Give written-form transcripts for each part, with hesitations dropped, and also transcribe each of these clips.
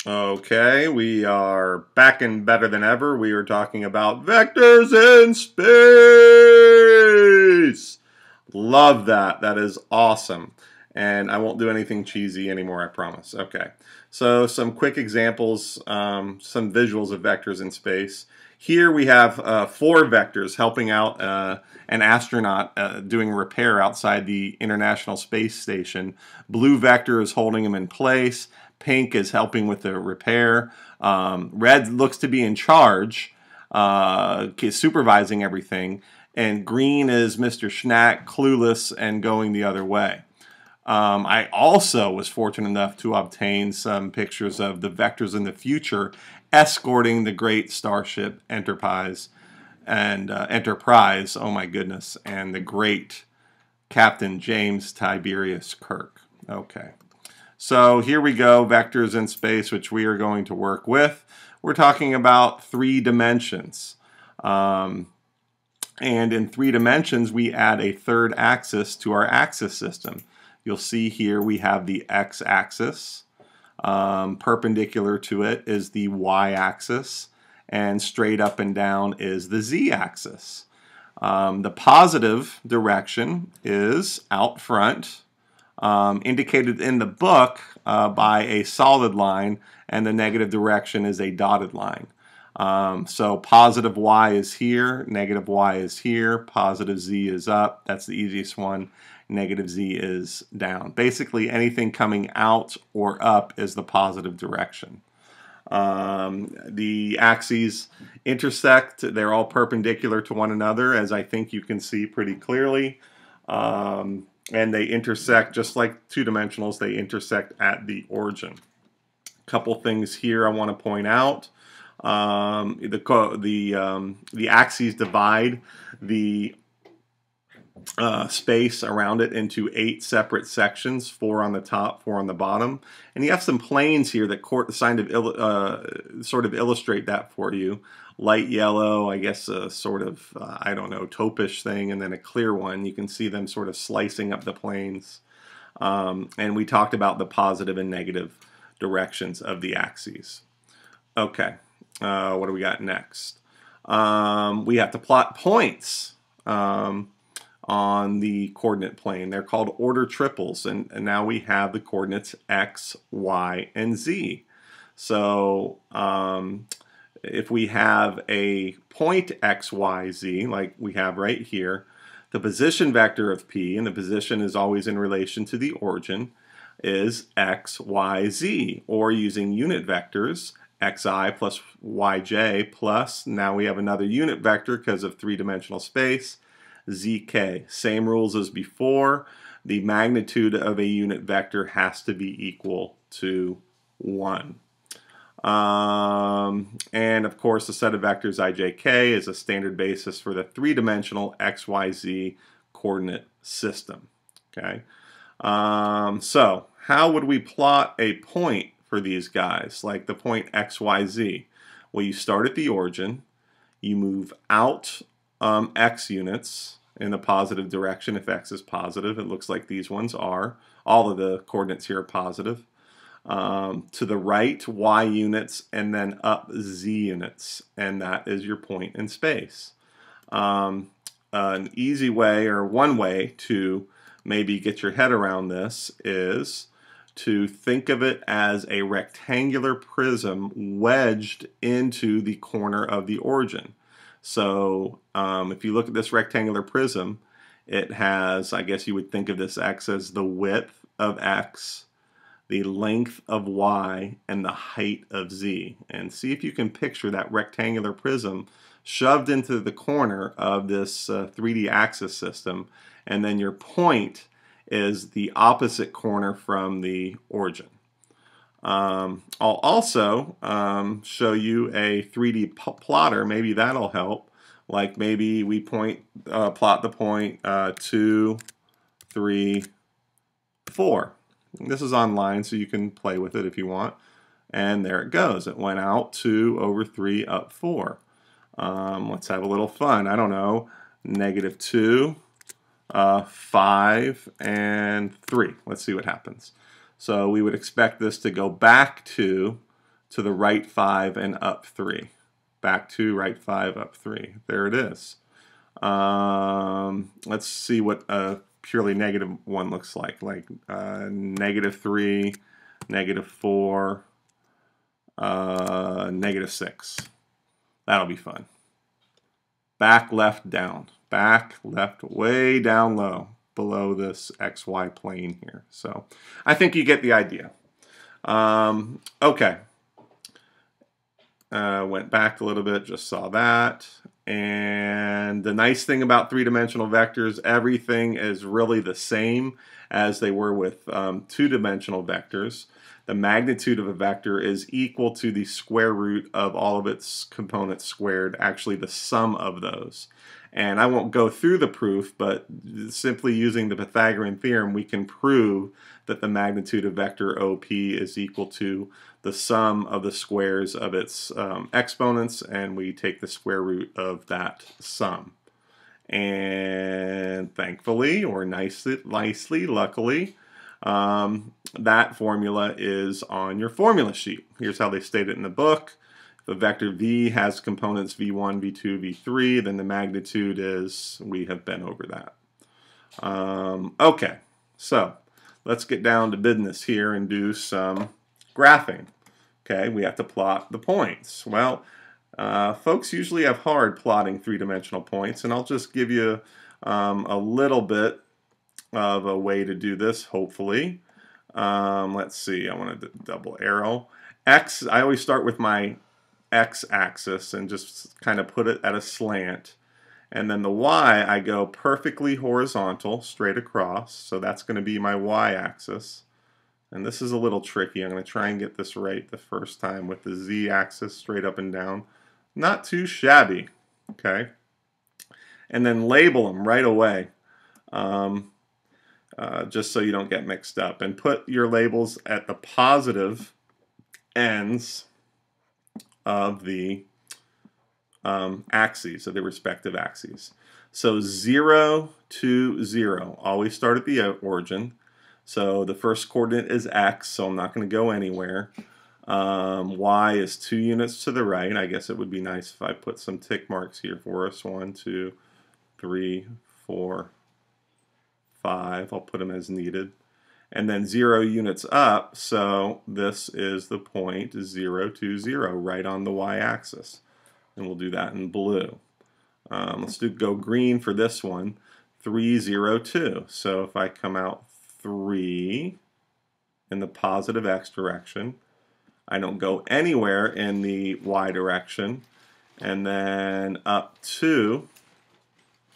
Okay, we are back and better than ever. We are talking about vectors in space. Love that. That is awesome. And I won't do anything cheesy anymore, I promise. Okay, so some quick examples, some visuals of vectors in space. Here we have 4 vectors helping out an astronaut doing repair outside the International Space Station. Blue vector is holding him in place. Pink is helping with the repair. Red looks to be in charge, supervising everything. And green is Mr. Schnack, clueless and going the other way. I also was fortunate enough to obtain some pictures of the vectors in the future escorting the great starship Enterprise Enterprise, oh my goodness, and the great Captain James Tiberius Kirk. Okay. So here we go, vectors in space, which we are going to work with. We're talking about 3 dimensions. And in 3 dimensions, we add a third axis to our axis system. You'll see here we have the x-axis. Perpendicular to it is the y-axis. And straight up and down is the z-axis. The positive direction is out front. Indicated in the book by a solid line, and the negative direction is a dotted line. So positive y is here, negative y is here, positive z is up. That's the easiest one. Negative z is down. Basically, anything coming out or up is the positive direction. The axes intersect. They're all perpendicular to one another, as I think you can see pretty clearly. And they intersect, just like 2 dimensionals, they intersect at the origin. A couple things here I want to point out. The axes divide the space around it into 8 separate sections, 4 on the top, 4 on the bottom. And you have some planes here that sort of illustrate that for you. Light yellow, I guess a sort of, I don't know, taupish thing, and then a clear one. You can see them sort of slicing up the planes. And we talked about the positive and negative directions of the axes. Okay, what do we got next? We have to plot points on the coordinate plane. They're called order triples, and now we have the coordinates x, y, and z. So if we have a point x, y, z, like we have right here, the position vector of P, and the position is always in relation to the origin, is x, y, z, or using unit vectors, xi plus yj plus, now we have another unit vector because of 3-dimensional space, zk. Same rules as before. The magnitude of a unit vector has to be equal to 1. And of course the set of vectors ijk is a standard basis for the 3-dimensional xyz coordinate system. Okay, so how would we plot a point for these guys, like the point xyz? Well, you start at the origin, you move out x units in the positive direction if x is positive. It looks like these ones are. All of the coordinates here are positive. To the right, y units, and then up z units, and that is your point in space. An easy way, or one way to maybe get your head around this, is to think of it as a rectangular prism wedged into the corner of the origin. So if you look at this rectangular prism, it has, I guess you would think of this x as the width of x, the length of y, and the height of z. And see if you can picture that rectangular prism shoved into the corner of this 3D axis system, and then your point is the opposite corner from the origin. I'll also show you a 3D plotter. Maybe that'll help. Like maybe we plot the point 2, 3, 4. This is online, so you can play with it if you want. And there it goes. It went out 2 over 3 up 4. Let's have a little fun. I don't know. -2, 5, and 3. Let's see what happens. So we would expect this to go back to to the right 5 and up 3. Back 2, right 5, up 3. There it is. Let's see what a purely negative one looks like -3, -4, -6. That'll be fun. Back, left, down. Back, left, way down low, below this XY plane here. So I think you get the idea. Okay. Went back a little bit, just saw that. And the nice thing about three-dimensional vectors, everything is really the same as they were with two-dimensional vectors. The magnitude of a vector is equal to the square root of all of its components squared, actually the sum of those. And I won't go through the proof, but simply using the Pythagorean theorem, we can prove that the magnitude of vector OP is equal to the sum of the squares of its exponents, and we take the square root of that sum. And thankfully, or luckily, that formula is on your formula sheet. Here's how they state it in the book. If a vector v has components v1, v2, v3, then the magnitude is, we have been over that. Okay, so let's get down to business here and do some graphing. Okay, we have to plot the points. Well, folks usually have hard plotting three-dimensional points, and I'll just give you a little bit of a way to do this, hopefully. Let's see, I want to double arrow. X, I always start with my x-axis and just kind of put it at a slant. And then the y, I go perfectly horizontal, straight across. So that's going to be my y-axis. And this is a little tricky. I'm going to try and get this right the first time with the z-axis straight up and down. Not too shabby. Okay. And then label them right away. Just so you don't get mixed up. And put your labels at the positive ends of the axes, of the respective axes. So 0 to 0, always start at the origin. So the first coordinate is x, so I'm not going to go anywhere. Y is 2 units to the right. I guess it would be nice if I put some tick marks here for us. 1, 2, 3, 4, 5. I'll put them as needed. And then 0 units up, so this is the point 0 to 0, right on the y-axis. And we'll do that in blue. Let's go green for this one, 3, 0, 2. So if I come out 3 in the positive x direction, I don't go anywhere in the y direction, and then up 2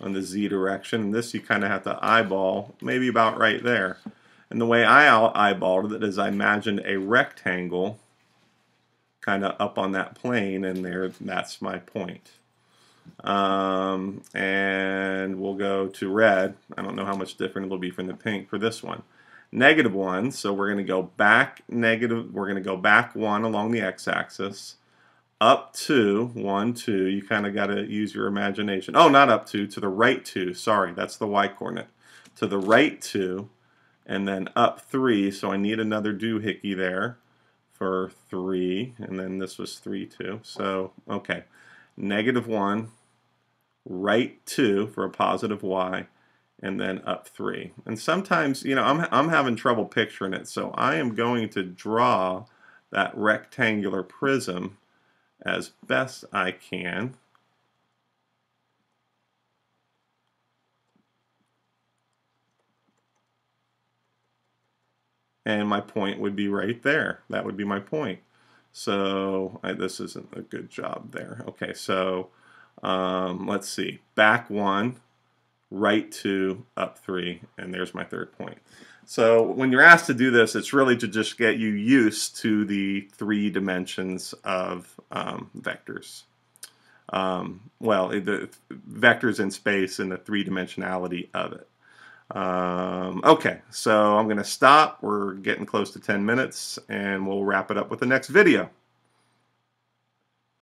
on the z direction, and this you kind of have to eyeball, maybe about right there. And the way I eyeballed it is I imagined a rectangle kind of up on that plane, and there, that's my point. And we'll go to red. I don't know how much different it'll be from the pink for this one. -1, so we're going to go back negative, we're going to go back 1 along the x-axis, up 2, 1, 2, you kind of got to use your imagination. Oh, not up 2, to the right 2, sorry, that's the y-coordinate. To the right 2, and then up 3, so I need another doohickey there for 3, and then this was 3, 2, so, okay. -1, right 2 for a positive y, and then up 3. And sometimes, you know, I'm having trouble picturing it, so I am going to draw that rectangular prism as best I can. And my point would be right there. That would be my point. So this isn't a good job there. Okay, so let's see. Back 1, right 2, up 3, and there's my third point. So when you're asked to do this, it's really to just get you used to the 3 dimensions of vectors. Well, the vectors in space and the 3-dimensionality of it. Okay, so I'm going to stop. We're getting close to 10 minutes, and we'll wrap it up with the next video.